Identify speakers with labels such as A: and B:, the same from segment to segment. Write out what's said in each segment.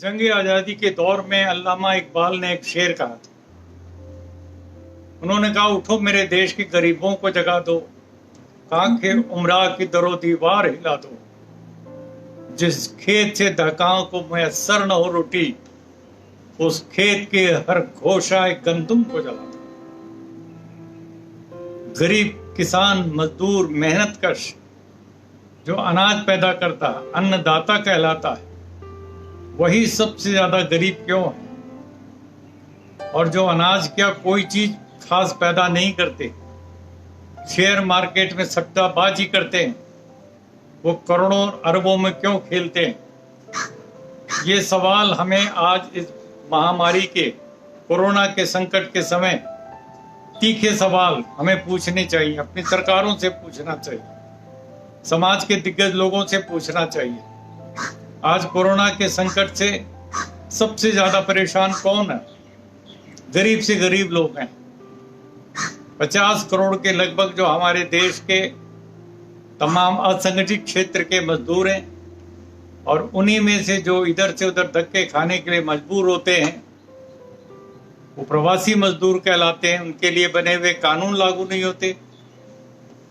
A: जंग आज़ादी के दौर में अल्लामा इकबाल ने एक शेर कहा था। उन्होंने कहा, उठो मेरे देश के गरीबों को जगा दो, कांखे उमरा की दरो दीवार हिला दो, जिस खेत से दहकाओं को मैसर न हो रोटी, उस खेत के हर घोषाए गंदुम को जला दो। गरीब किसान मजदूर मेहनत कश जो अनाज पैदा करता है, अन्नदाता कहलाता है, वही सबसे ज्यादा गरीब क्यों है? और जो अनाज क्या कोई चीज खास पैदा नहीं करते, शेयर मार्केट में सट्टाबाजी करते हैं, वो करोड़ों अरबों में क्यों खेलते हैं? ये सवाल हमें आज इस महामारी के, कोरोना के संकट के समय तीखे सवाल हमें पूछने चाहिए, अपनी सरकारों से पूछना चाहिए, समाज के दिग्गज लोगों से पूछना चाहिए। आज कोरोना के संकट से सबसे ज्यादा परेशान कौन है? गरीब से गरीब लोग हैं। 50 करोड़ के लगभग जो हमारे देश के तमाम असंगठित क्षेत्र के मजदूर हैं, और उन्हीं में से जो इधर से उधर धक्के खाने के लिए मजबूर होते हैं, वो प्रवासी मजदूर कहलाते हैं। उनके लिए बने हुए कानून लागू नहीं होते,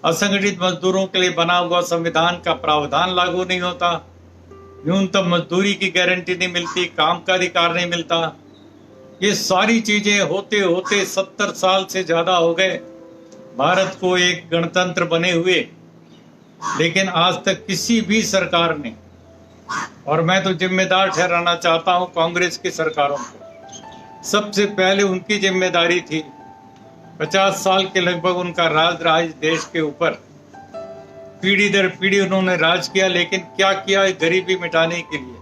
A: असंगठित मजदूरों के लिए बना हुआ संविधान का प्रावधान लागू नहीं होता, न्यूनतम मजदूरी की गारंटी नहीं मिलती, काम का अधिकार नहीं मिलता। ये सारी चीजें होते होते 70 साल से ज्यादा हो गए भारत को एक गणतंत्र बने हुए, लेकिन आज तक किसी भी सरकार ने, और मैं तो जिम्मेदार ठहराना चाहता हूं कांग्रेस की सरकारों को, सबसे पहले उनकी जिम्मेदारी थी। 50 साल के लगभग उनका राज देश के ऊपर, पीढ़ी दर पीढ़ी उन्होंने राज किया, लेकिन क्या किया? गरीबी मिटाने के लिए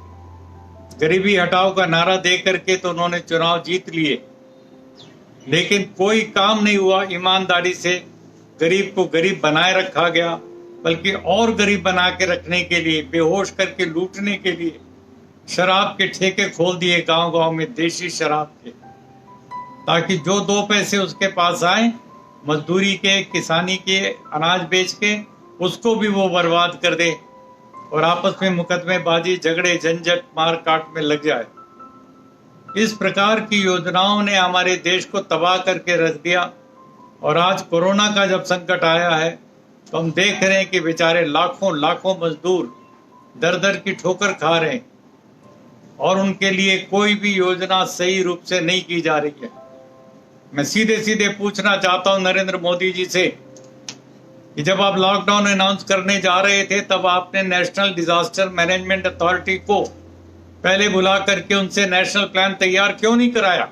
A: गरीबी हटाओ का नारा दे करके तो उन्होंने चुनाव जीत लिए, लेकिन कोई काम नहीं हुआ। ईमानदारी से गरीब को गरीब बनाए रखा गया, बल्कि और गरीब बना के रखने के लिए, बेहोश करके लूटने के लिए शराब के ठेके खोल दिए गांव गांव में, देशी शराब के, ताकि जो 2 पैसे उसके पास आए मजदूरी के, किसानी के, अनाज बेच के, उसको भी वो बर्बाद कर दे और आपस में मुकदमेबाजी, झगड़े, झंझट, मार काट में लग जाए। इस प्रकार की योजनाओं ने हमारे देश को तबाह करके रख दिया। और आज कोरोना का जब संकट आया है तो हम देख रहे हैं कि बेचारे लाखों लाखों मजदूर दर दर की ठोकर खा रहे हैं, और उनके लिए कोई भी योजना सही रूप से नहीं की जा रही है। मैं सीधे सीधे पूछना चाहता हूं नरेंद्र मोदी जी से कि जब आप लॉकडाउन अनाउंस करने जा रहे थे, तब आपने नेशनल डिजास्टर मैनेजमेंट अथॉरिटी को पहले बुला करके उनसे नेशनल प्लान तैयार क्यों नहीं कराया?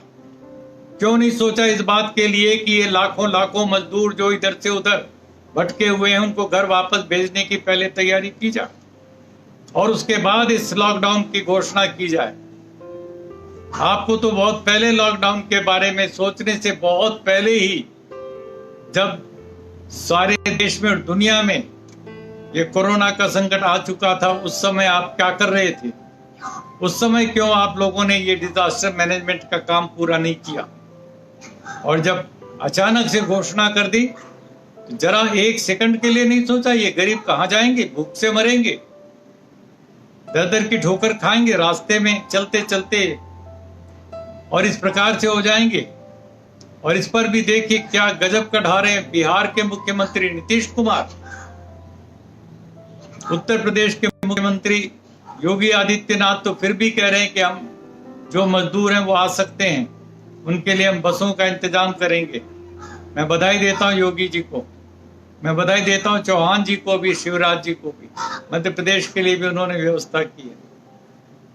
A: क्यों नहीं सोचा इस बात के लिए कि ये लाखों लाखों मजदूर जो इधर से उधर भटके हुए हैं, उनको घर वापस भेजने की पहले तैयारी की जाए, और उसके बाद इस लॉकडाउन की घोषणा की जाए। आपको तो बहुत पहले लॉकडाउन के बारे में सोचने से बहुत पहले ही, जब सारे देश में और दुनिया में ये कोरोना का संकट आ चुका था, उस समय आप क्या कर रहे थे? उस समय क्यों आप लोगों ने ये डिजास्टर मैनेजमेंट का काम पूरा नहीं किया? और जब अचानक से घोषणा कर दी, तो जरा 1 सेकंड के लिए नहीं सोचा ये गरीब कहां जाएंगे? भूख से मरेंगे, दर दर की ठोकर खाएंगे रास्ते में चलते चलते, और इस प्रकार से हो जाएंगे। और इस पर भी देखिए क्या गजब का ढा रहे हैं बिहार के मुख्यमंत्री नीतीश कुमार, उत्तर प्रदेश के मुख्यमंत्री योगी आदित्यनाथ तो फिर भी कह रहे हैं कि हम जो मजदूर हैं वो आ सकते हैं, उनके लिए हम बसों का इंतजाम करेंगे। मैं बधाई देता हूं योगी जी को, मैं बधाई देता हूं चौहान जी को भी, शिवराज जी को भी, मध्य प्रदेश के लिए भी उन्होंने व्यवस्था की है।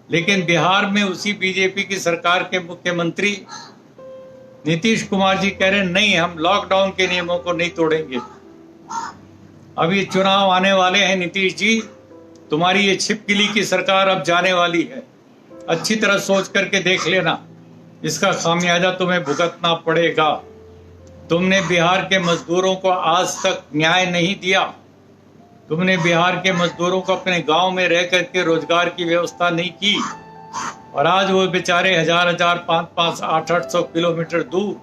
A: लेकिन बिहार में उसी बीजेपी की सरकार के मुख्यमंत्री नीतीश कुमार जी कह रहे हैं नहीं, हम लॉकडाउन के नियमों को नहीं तोड़ेंगे। अभी चुनाव आने वाले हैं नीतीश जी, तुम्हारी ये छिपकली की सरकार अब जाने वाली है, अच्छी तरह सोच करके देख लेना, इसका खामियाजा तुम्हें भुगतना पड़ेगा। तुमने बिहार के मजदूरों को आज तक न्याय नहीं दिया, तुमने बिहार के मजदूरों को अपने गांव में रह करके रोजगार की व्यवस्था नहीं की, और आज वो बेचारे 1000-1000, 500-500, 800-800 किलोमीटर दूर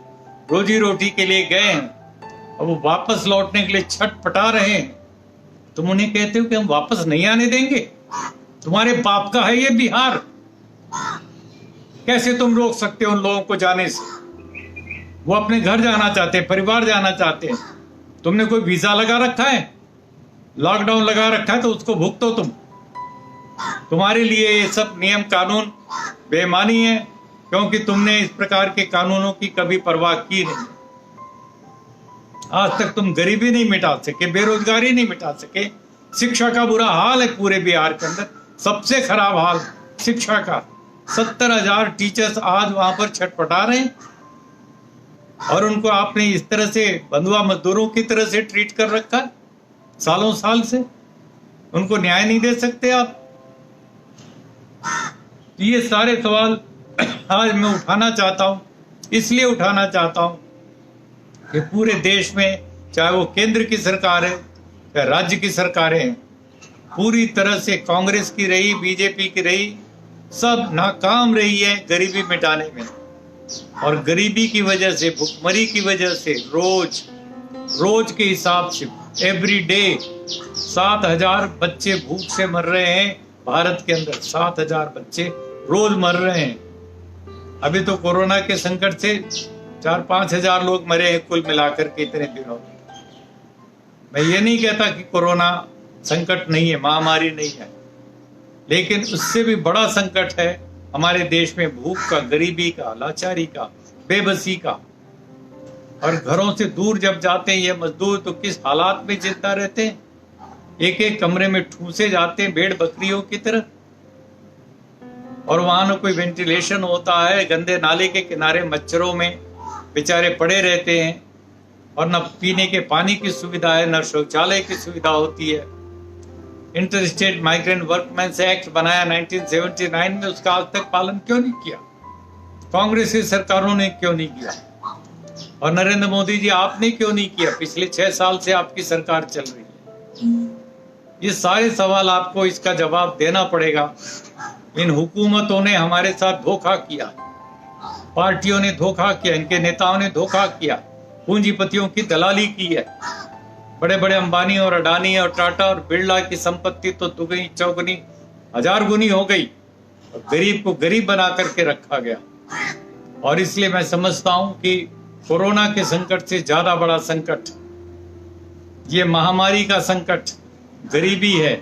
A: रोजी रोटी के लिए गए हैं, और वो वापस लौटने के लिए छटपटा रहे हैं। तुम उन्हें कहते हो कि हम वापस नहीं आने देंगे? तुम्हारे बाप का है ये बिहार, कैसे तुम रोक सकते हो उन लोगों को जाने से? वो अपने घर जाना चाहते हैं, परिवार जाना चाहते हैं। तुमने कोई वीजा लगा रखा है, लॉकडाउन लगा रखा है, तो उसको भुगतो तुम। तुम्हारे लिए ये सब नियम कानून बेईमानी है, क्योंकि तुमने इस प्रकार के कानूनों की कभी परवाह की नहीं। आज तक तुम गरीबी नहीं मिटा सके, बेरोजगारी नहीं मिटा सके, शिक्षा का बुरा हाल है पूरे बिहार के अंदर, सबसे खराब हाल शिक्षा का। 70,000 टीचर्स आज वहां पर छटपटा रहे हैं, और उनको आपने इस तरह से बंधुआ मजदूरों की तरह से ट्रीट कर रखा है सालों साल से। उनको न्याय नहीं दे सकते आप। ये सारे सवाल आज मैं उठाना चाहता हूं, इसलिए उठाना चाहता हूं कि पूरे देश में, चाहे वो केंद्र की सरकार है चाहे राज्य की सरकारें हैं, पूरी तरह से कांग्रेस की रही, बीजेपी की रही, सब नाकाम रही है गरीबी मिटाने में। और गरीबी की वजह से, भुखमरी की वजह से रोज के हिसाब से एवरी डे 7,000 बच्चे भूख से मर रहे हैं भारत के अंदर। 7,000 बच्चे रोज मर रहे हैं। अभी तो कोरोना के संकट से 4-5 हजार लोग मरे हैं कुल मिलाकर के इतने दिनों में। मैं ये नहीं कहता कि कोरोना संकट नहीं है, महामारी नहीं है, लेकिन उससे भी बड़ा संकट है हमारे देश में भूख का, गरीबी का, लाचारी का, बेबसी का। और घरों से दूर जब जाते हैं ये मजदूर तो किस हालात में जिंदा रहते हैं, एक एक कमरे में ठूसे जाते हैं भेड़ बकरियों की तरह। और वहां न कोई वेंटिलेशन होता है, गंदे नाले के किनारे मच्छरों में बेचारे पड़े रहते हैं, और न पीने के पानी की सुविधा है, न शौचालय की सुविधा होती है। इंटर स्टेट माइग्रेंट वर्कमैन्स एक्ट बनाया 1979 में, उसका आज तक पालन क्यों नहीं किया? कांग्रेस की सरकारों ने क्यों नहीं किया? और नरेंद्र मोदी जी आपने क्यों नहीं किया? पिछले 6 साल से आपकी सरकार चल रही है। ये सारे सवाल आपको इसका जवाब देना पड़ेगा। इन हुकूमतों ने हमारे साथ धोखा किया, पार्टियों ने धोखा किया, इनके नेताओं ने धोखा किया, पूंजीपतियों की दलाली की है। बड़े बड़े अंबानी और अडानी और टाटा और बिरला की संपत्ति तो दुगनी चौगुनी 1000 गुनी हो गई, और गरीब को गरीब बना करके रखा गया। और इसलिए मैं समझता हूं कि कोरोना के संकट से ज्यादा बड़ा संकट ये महामारी का संकट गरीबी है।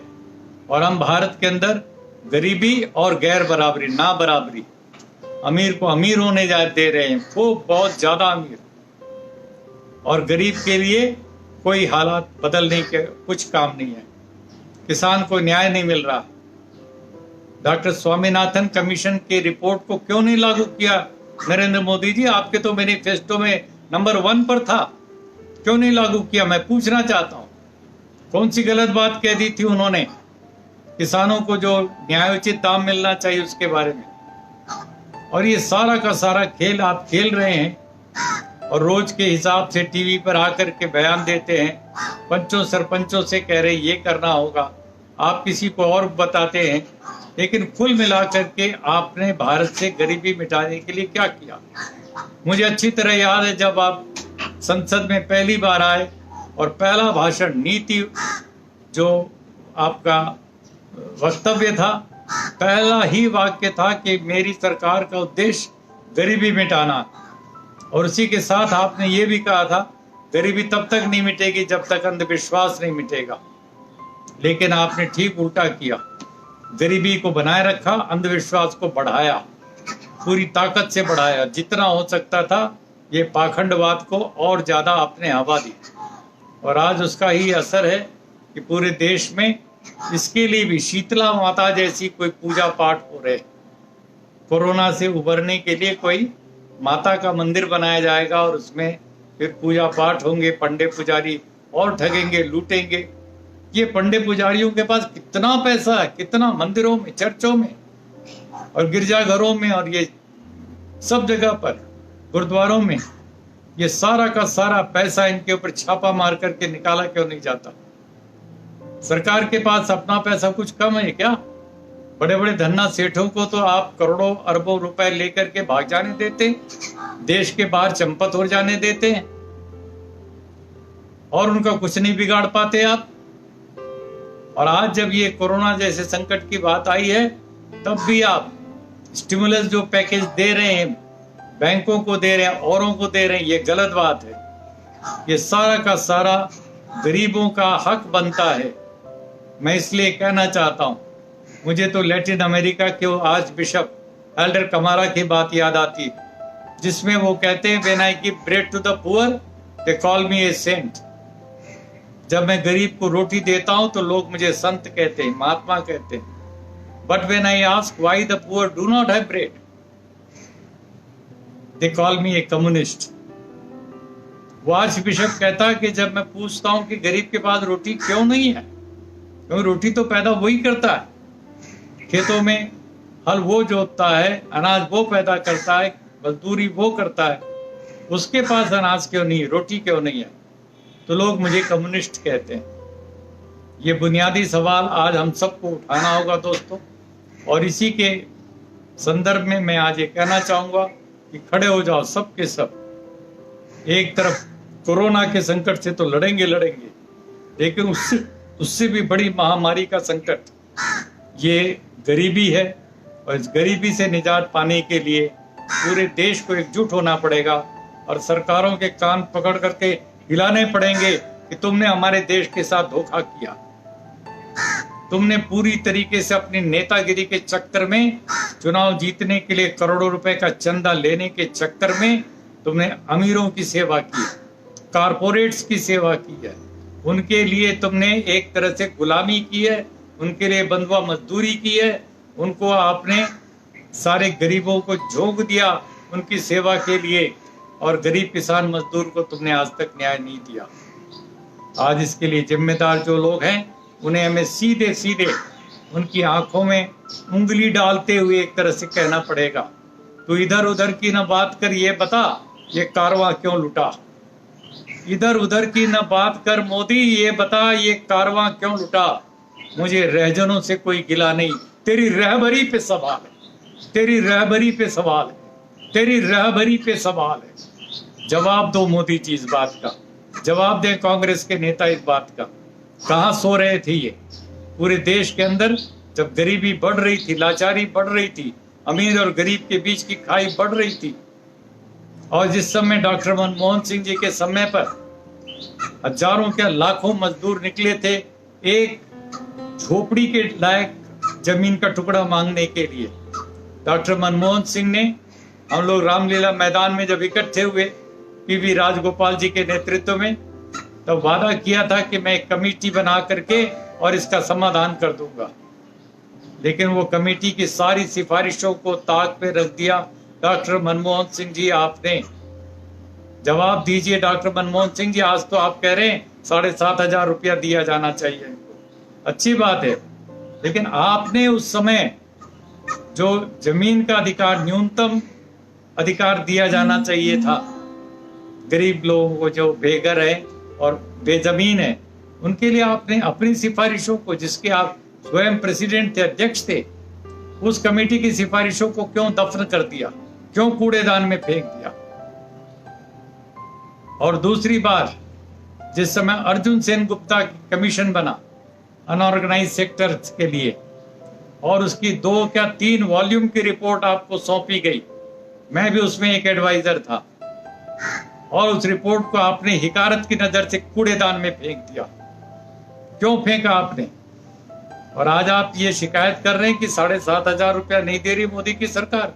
A: और हम भारत के अंदर गरीबी और गैर बराबरी, ना बराबरी, अमीर को अमीर होने दे रहे हैं, वो बहुत ज्यादा अमीर, और गरीब के लिए कोई हालात बदलने के कुछ काम नहीं है। किसान को न्याय नहीं मिल रहा। डॉक्टर स्वामीनाथन कमीशन की रिपोर्ट को क्यों नहीं लागू किया नरेंद्र मोदी जी? आपके तो मैनिफेस्टो में नंबर 1 पर था, क्यों नहीं लागू किया? मैं पूछना चाहता हूं, कौन सी गलत बात कह दी थी उन्होंने? किसानों को जो न्यायोचित दाम मिलना चाहिए उसके बारे में। और ये सारा का सारा खेल आप खेल रहे हैं, और रोज के हिसाब से टीवी पर आकर के बयान देते हैं, पंचों सरपंचों से कह रहे ये करना होगा, आप किसी को और बताते हैं, लेकिन कुल मिलाकर के आपने भारत से गरीबी मिटाने के लिए क्या किया? मुझे अच्छी तरह याद है जब आप संसद में पहली बार आए और पहला भाषण, नीति जो आपका वक्तव्य था, पहला ही वाक्य था कि मेरी सरकार का उद्देश्य गरीबी मिटाना। और उसी के साथ आपने ये भी कहा था गरीबी तब तक नहीं मिटेगी जब तक अंधविश्वास नहीं मिटेगा। लेकिन आपने ठीक उल्टा किया, गरीबी को बनाए रखा, अंधविश्वास को बढ़ाया, पूरी ताकत से बढ़ाया। जितना हो सकता था ये पाखंडवाद को और ज्यादा आपने हवा दी, और आज उसका ही असर है कि पूरे देश में इसके लिए भी शीतला माता जैसी कोई पूजा पाठ हो रहे। कोरोना से उबरने के लिए कोई माता का मंदिर बनाया जाएगा और उसमें फिर पूजा पाठ होंगे, पंडे पुजारी और ठगेंगे, लूटेंगे। ये पंडे पुजारियों के पास कितना पैसा है, कितना मंदिरों में, चर्चों में और गिरजाघरों में और ये सब जगह पर, गुरुद्वारों में, ये सारा का सारा पैसा इनके ऊपर छापा मार करके निकाला क्यों नहीं जाता? सरकार के पास अपना पैसा कुछ कम है क्या? बड़े बड़े धन्ना सेठों को तो आप करोड़ों अरबों रुपए लेकर के भाग जाने देते, देश के बाहर चंपत हो जाने देते हैं, और उनका कुछ नहीं बिगाड़ पाते आप। और आज जब ये कोरोना जैसे संकट की बात आई है, तब भी आप स्टिमुलस जो पैकेज दे रहे हैं, बैंकों को दे रहे हैं, औरों को दे रहे हैं, ये गलत बात है। ये सारा का सारा गरीबों का हक बनता है। मैं इसलिए कहना चाहता हूँ, मुझे तो लैटिन अमेरिका के आर्च बिशप एल्डर कमारा की बात याद आती है, जिसमें वो कहते हैं, when I give bread to the poor they call me a saint. जब मैं गरीब को रोटी देता हूं तो लोग मुझे संत कहते हैं, महात्मा कहते हैं। But when I ask why the poor do not have bread, they call me A communist. वो आर्च बिशप कहता है कि जब मैं पूछता हूं कि गरीब के पास रोटी क्यों नहीं है, क्योंकि रोटी तो पैदा वही करता है, खेतों में हल वो जोतता है, अनाज वो पैदा करता है, मजदूरी वो करता है, उसके पास अनाज क्यों नहीं, रोटी क्यों नहीं है, तो लोग मुझे कम्युनिस्ट कहते हैं। ये बुनियादी सवाल आज हम सबको उठाना होगा दोस्तों, और इसी के संदर्भ में मैं आज ये कहना चाहूंगा कि खड़े हो जाओ सब के सब। एक तरफ कोरोना के संकट से तो लड़ेंगे, लेकिन उससे भी बड़ी महामारी का संकट ये गरीबी है, और इस गरीबी से निजात पाने के लिए पूरे देश को एकजुट होना पड़ेगा, और सरकारों के कान पकड़ करके हिलाने पड़ेंगे कि तुमने हमारे देश के साथ धोखा किया। तुमने पूरी तरीके से अपनी नेतागिरी के चक्कर में, चुनाव जीतने के लिए करोड़ों रुपए का चंदा लेने के चक्कर में तुमने अमीरों की सेवा की, कारपोरेट्स की सेवा की है, उनके लिए तुमने एक तरह से गुलामी की है, उनके लिए बंधुआ मजदूरी की है, उनको आपने सारे गरीबों को झोंक दिया उनकी सेवा के लिए, और गरीब किसान मजदूर को तुमने आज तक न्याय नहीं दिया। आज इसके लिए जिम्मेदार जो लोग हैं, उन्हें हमें सीधे सीधे उनकी आंखों में उंगली डालते हुए एक तरह से कहना पड़ेगा, तू इधर उधर की ना बात कर, ये बता ये कारवां क्यों लुटा। इधर उधर की ना बात कर मोदी, ये बता ये कारवां क्यों लुटा। मुझे रहजनों से कोई गिला नहीं, तेरी रहबरी पे सवाल है, तेरी रहबरी पे सवाल है, तेरी रहबरी पे सवाल है। जवाब दो मोदी जी इस बात का, जवाब दे कांग्रेस के नेता इस बात का। कहाँ सो रहे थे ये पूरे देश के अंदर, जब गरीबी बढ़ रही थी, लाचारी बढ़ रही थी, अमीर और गरीब के बीच की खाई बढ़ रही थी, और जिस समय डॉक्टर मनमोहन सिंह जी के समय पर हजारों के लाखों मजदूर निकले थे एक झोपड़ी के लायक जमीन का टुकड़ा मांगने के लिए। डॉक्टर मनमोहन सिंह ने, हम लोग रामलीला मैदान में जब इकट्ठे हुए पीवी राजगोपाल जी के नेतृत्व में, तब वादा किया था कि मैं एक कमेटी बना करके और इसका समाधान कर दूंगा, लेकिन वो कमेटी की सारी सिफारिशों को ताक पे रख दिया। डॉक्टर मनमोहन सिंह जी, आपने जवाब दीजिए। डॉक्टर मनमोहन सिंह जी, आज तो आप कह रहे हैं 7,500 रुपया दिया जाना चाहिए इनको, अच्छी बात है, लेकिन आपने उस समय जो जमीन का अधिकार, न्यूनतम अधिकार दिया जाना चाहिए था गरीब लोगों को जो बेघर है और बेजमीन है, उनके लिए आपने अपनी सिफारिशों को, जिसके आप स्वयं प्रेसिडेंट थे, अध्यक्ष थे, उस कमेटी की सिफारिशों को क्यों दफन कर दिया, क्यों कूड़ेदान में फेंक दिया। और दूसरी बार, जिस समय अर्जुन सेन गुप्ता कमीशन बना अनऑर्गेनाइज सेक्टर के लिए, और उसकी 2 क्या 3 वॉल्यूम की रिपोर्ट आपको सौंपी गई, मैं भी उसमें एक एडवाइजर था, और उस रिपोर्ट को आपने हिकारत की नजर से कूड़ेदान में फेंक दिया। क्यों फेंका आपने? और आज आप ये शिकायत कर रहे हैं कि 7,500 रुपया नहीं दे रही मोदी की सरकार।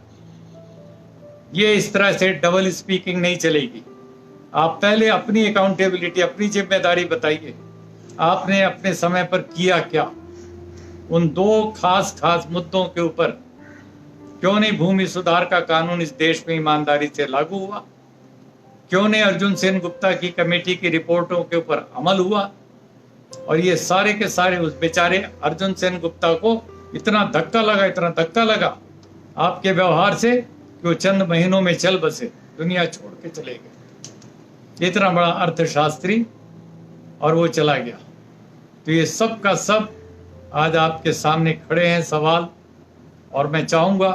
A: ये इस तरह से डबल स्पीकिंग नहीं चलेगी। आप पहले अपनी अकाउंटेबिलिटी, अपनी जिम्मेदारी बताइए, आपने अपने समय पर किया क्या उन 2 खास मुद्दों के ऊपर। क्यों नहीं भूमि सुधार का कानून इस देश में ईमानदारी से लागू हुआ? क्यों नहीं अर्जुन सेन गुप्ता की कमेटी की रिपोर्टों के ऊपर अमल हुआ? और ये सारे के सारे उस बेचारे अर्जुन सेन गुप्ता को इतना धक्का लगा आपके व्यवहार से कि वो चंद महीनों में चल बसे, दुनिया छोड़ के चले गए। इतना बड़ा अर्थशास्त्री, और वो चला गया। तो ये सब का सब आज आपके सामने खड़े हैं सवाल, और मैं चाहूंगा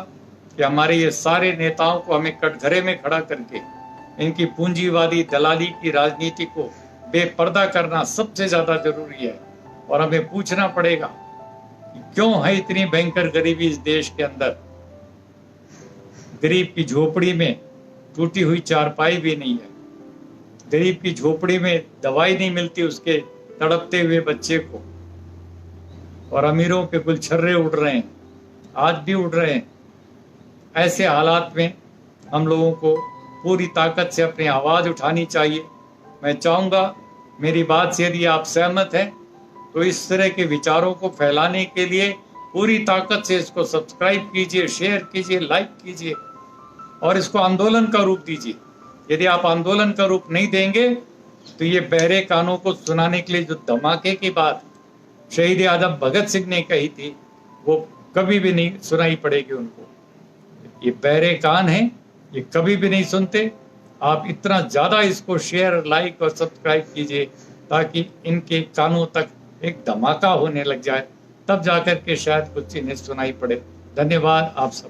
A: कि हमारे ये सारे नेताओं को हमें कटघरे में खड़ा करके इनकी पूंजीवादी दलाली की राजनीति को बेपर्दा करना सबसे ज्यादा जरूरी है। और हमें पूछना पड़ेगा कि क्यों है इतनी भयंकर गरीबी इस देश के अंदर, गरीब की झोपड़ी में टूटी हुई चारपाई भी नहीं है, गरीब की झोपड़ी में दवाई नहीं मिलती उसके तड़पते हुए बच्चे को, और अमीरों के गुलछर्रे उड़ रहे हैं, आज भी उड़ रहे हैं। ऐसे हालात में हम लोगों को पूरी ताकत से अपनी आवाज़ उठानी चाहिए। मैं चाहूँगा मेरी बात से यदि आप सहमत हैं तो इस तरह के विचारों को फैलाने के लिए पूरी ताकत से इसको सब्सक्राइब कीजिए, शेयर कीजिए, लाइक कीजिए और इसको आंदोलन का रूप दीजिए। यदि आप आंदोलन का रूप नहीं देंगे तो ये बहरे कानों को सुनाने के लिए जो धमाके की बात शहीद आजम भगत सिंह ने कही थी वो कभी भी नहीं सुनाई पड़ेगी उनको। ये बहरे कान हैं, ये कभी भी नहीं सुनते। आप इतना ज़्यादा इसको शेयर, लाइक और सब्सक्राइब कीजिए ताकि इनके कानों तक एक धमाका होने लग जाए, तब जाकर के शायद कुछ इन्हें सुनाई पड़े। धन्यवाद आप सब।